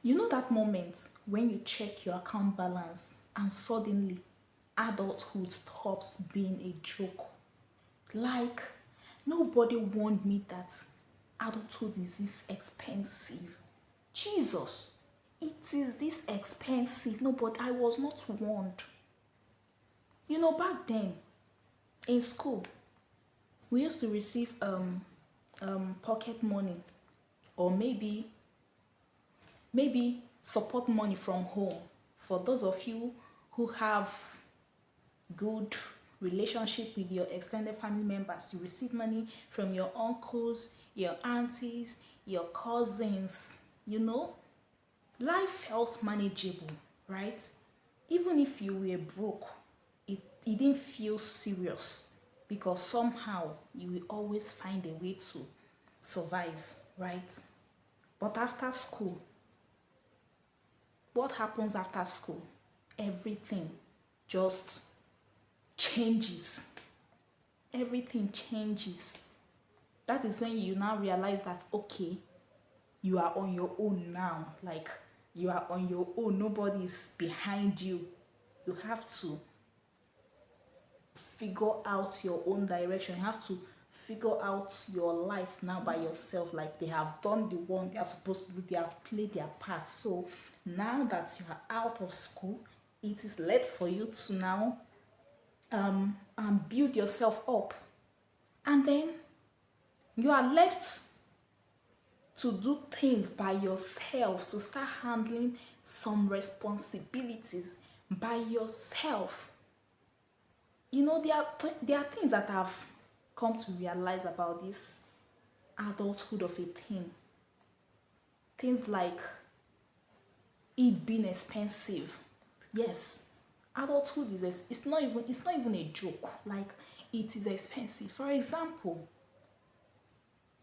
You know that moment when you check your account balance and suddenly adulthood stops being a joke? Like, nobody warned me that adulthood is this expensive. Jesus, it is this expensive. No, but I was not warned. Back then in school, we used to receive pocket money, or maybe support money from home. For those of you who have good relationship with your extended family members, you receive money from your uncles, your aunties, your cousins. Life felt manageable, right? Even if you were broke, it didn't feel serious, because somehow you will always find a way to survive, right? But after school, what happens after school? Everything just changes. Everything changes. That is when you now realize that, okay, you are on your own now. Like, you are on your own. Nobody is behind you. You have to figure out your own direction. You have to figure out your life now by yourself. Like, they have done the one they are supposed to do, they have played their part. So now that you are out of school, it is left for you to now build yourself up. And then you are left to do things by yourself, to start handling some responsibilities by yourself. There are things that I've come to realize about this adulthood of a thing. Things like it being expensive. Yes, adulthood it's not even a joke. Like, it is expensive. For example,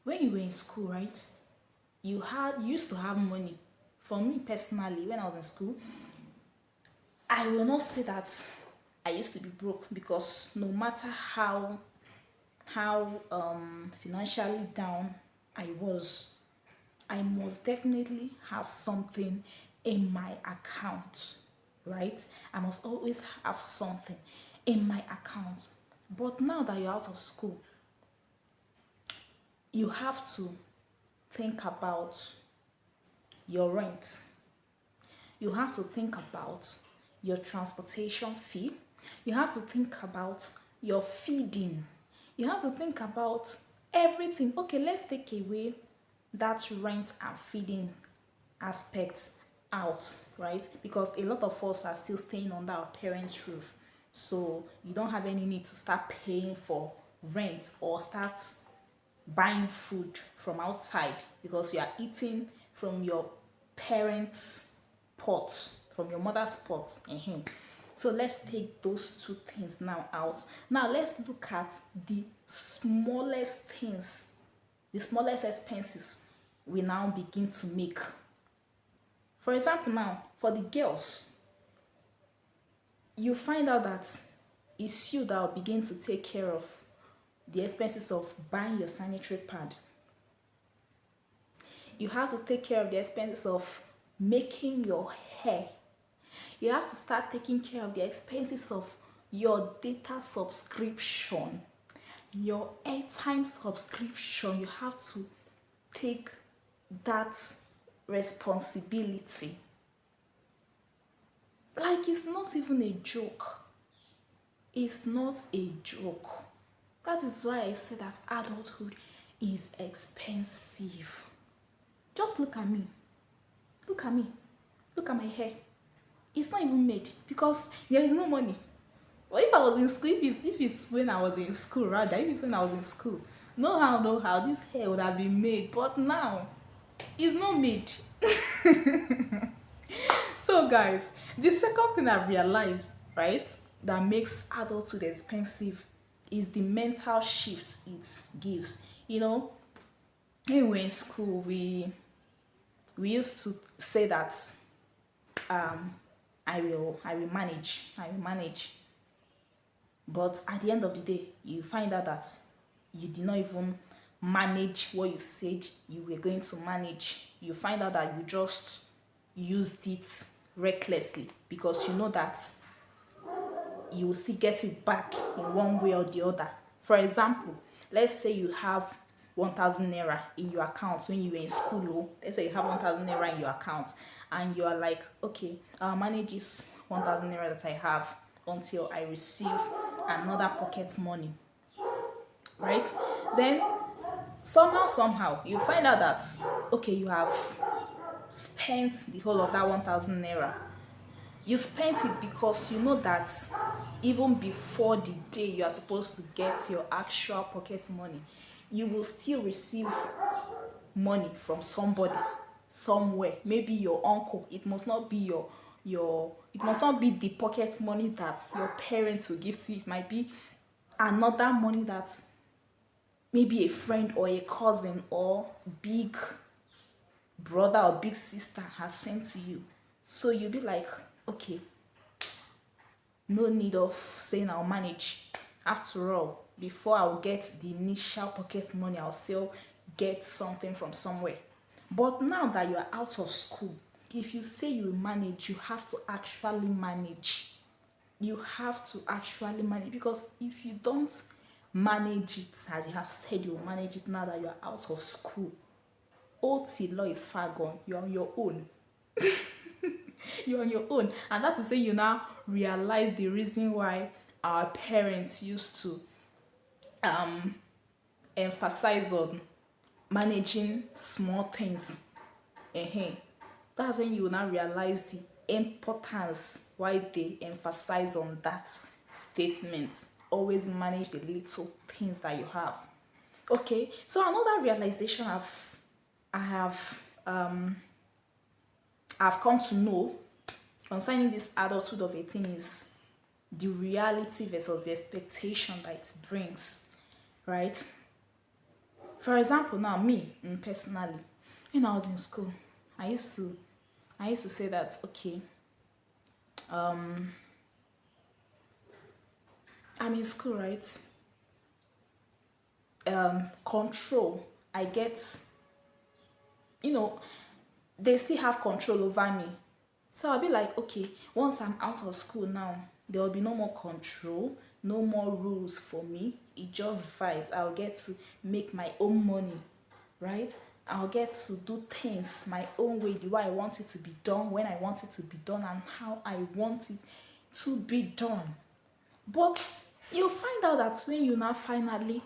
when you were in school, right? You used to have money. For me personally, when I was in school, I will not say that I used to be broke, because no matter how financially down I was, I must definitely have something in my account, right? I must always have something in my account. But now that you're out of school, you have to think about your rent. You have to think about your transportation fee. You have to think about your feeding. You have to think about everything. Okay, let's take away that rent and feeding aspect out, right? Because a lot of us are still staying under our parents' roof. So you don't have any need to start paying for rent or start buying food from outside, because you are eating from your parents' pot, from your mother's pot. So let's take those two things now out. Now let's look at the smallest things, the smallest expenses we now begin to make. For example, now for the girls, you find out that it's you that will begin to take care of the expenses of buying your sanitary pad. You have to take care of the expenses of making your hair. You have to start taking care of the expenses of your data subscription, your airtime subscription. You have to take that responsibility. Like, it's not even a joke. It's not a joke. That is why I say that adulthood is expensive. Just look at me. Look at me. Look at my hair. It's not even made, because there is no money. But if I was in school, if it's when I was in school, rather, if it's when I was in school, no how, this hair would have been made. But now, it's not made. So, guys, the second thing I've realized, right, that makes adulthood expensive is the mental shift it gives. When we were in school, we used to say that I will manage. But at the end of the day, you find out that you did not even manage what you said you were going to manage. You find out that you just used it recklessly, because you know that you will still get it back in one way or the other. For example, let's say you have 1,000 naira in your account when you were in school. Oh, let's say you have 1,000 naira in your account, and you are like, okay, I'll manage this 1,000 naira that I have until I receive another pocket money, right? Then somehow you find out that, okay, you have spent the whole of that 1,000 naira. You spent it because you know that even before the day you are supposed to get your actual pocket money, you will still receive money from somebody somewhere, maybe your uncle. It must not be your it must not be the pocket money that your parents will give to you. It might be another money that maybe a friend or a cousin or big brother or big sister has sent to you. So you'll be like, okay, no need of saying I'll manage. After all, before I'll get the initial pocket money, I'll still get something from somewhere. But now that you are out of school, if you say you manage, you have to actually manage. You have to actually manage, because if you don't manage it as you have said you will manage it now that you are out of school, OT law is far gone. You're on your own. You're on your own. And that is say you now realize the reason why our parents used to emphasize on managing small things. That's when you will now realize the importance why they emphasize on that statement. Always manage the little things that you have. Okay, so another realization I've come to know concerning this adulthood of a thing is the reality versus the expectation that it brings, right? For example, now me personally, when I was in school, I used to say that, okay, I'm in school, right? Control. I get, they still have control over me. So I'll be like, okay, once I'm out of school now, there will be no more control, no more rules for me. It just vibes. I'll get to make my own money, right? I'll get to do things my own way, the way I want it to be done, when I want it to be done, and how I want it to be done. But you'll find out that when you now finally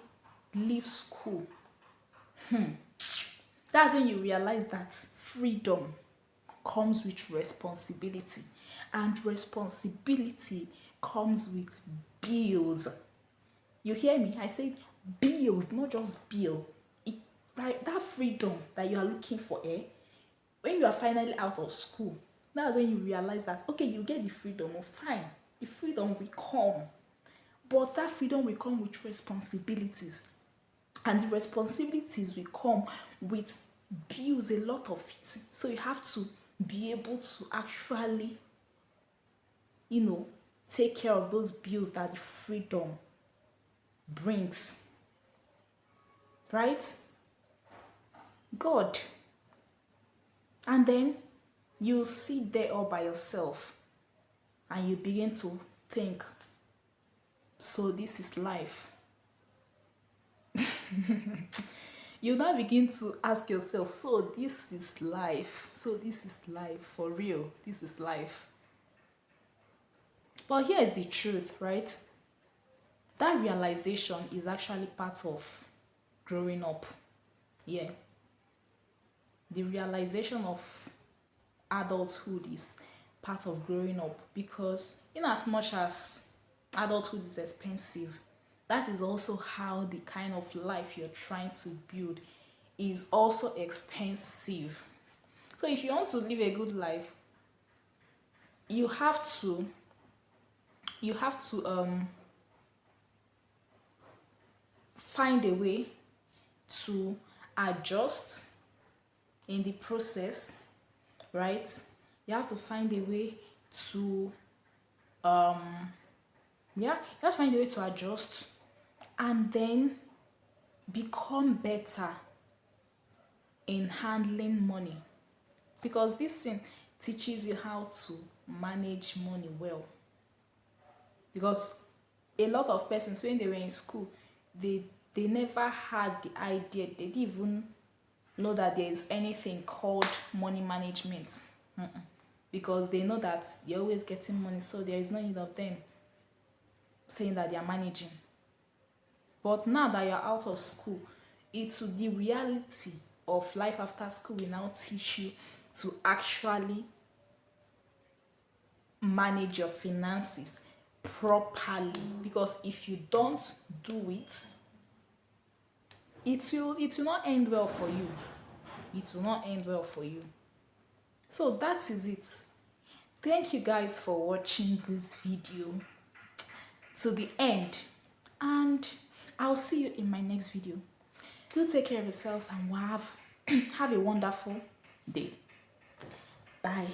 leave school, that's when you realize that freedom comes with responsibility, and responsibility comes with bills. You hear me? I said bills, not just bill. Right, that freedom that you are looking for, when you are finally out of school, that's when you realize that, okay, you get the freedom, fine, the freedom will come, but that freedom will come with responsibilities, and the responsibilities will come with bills, a lot of it. So you have to be able to actually, take care of those bills that the freedom brings, right? God. And then you sit there all by yourself and you begin to think, so this is life. You now begin to ask yourself, so this is life. So this is life for real. This is life. But here is the truth, right? That realization is actually part of growing up. Yeah. The realization of adulthood is part of growing up, because in as much as adulthood is expensive, that is also how the kind of life you're trying to build is also expensive. So if you want to live a good life, you have to find a way to adjust in the process, right? You have to find a way to you have to find a way to adjust, and then become better in handling money. Because this thing, teaches you how to manage money well. Because a lot of persons, when they were in school, they never had the idea, they didn't even know that there is anything called money management. Because they know that you're always getting money, so there is no need of them saying that they are managing. But now that you're out of school, it's the reality of life after school will now teach you to actually manage your finances properly. Because if you don't do it, it will not end well for you. It will not end well for you. So that is it. Thank you guys for watching this video to the end, and I'll see you in my next video. Do take care of yourselves and have a wonderful day. Bye.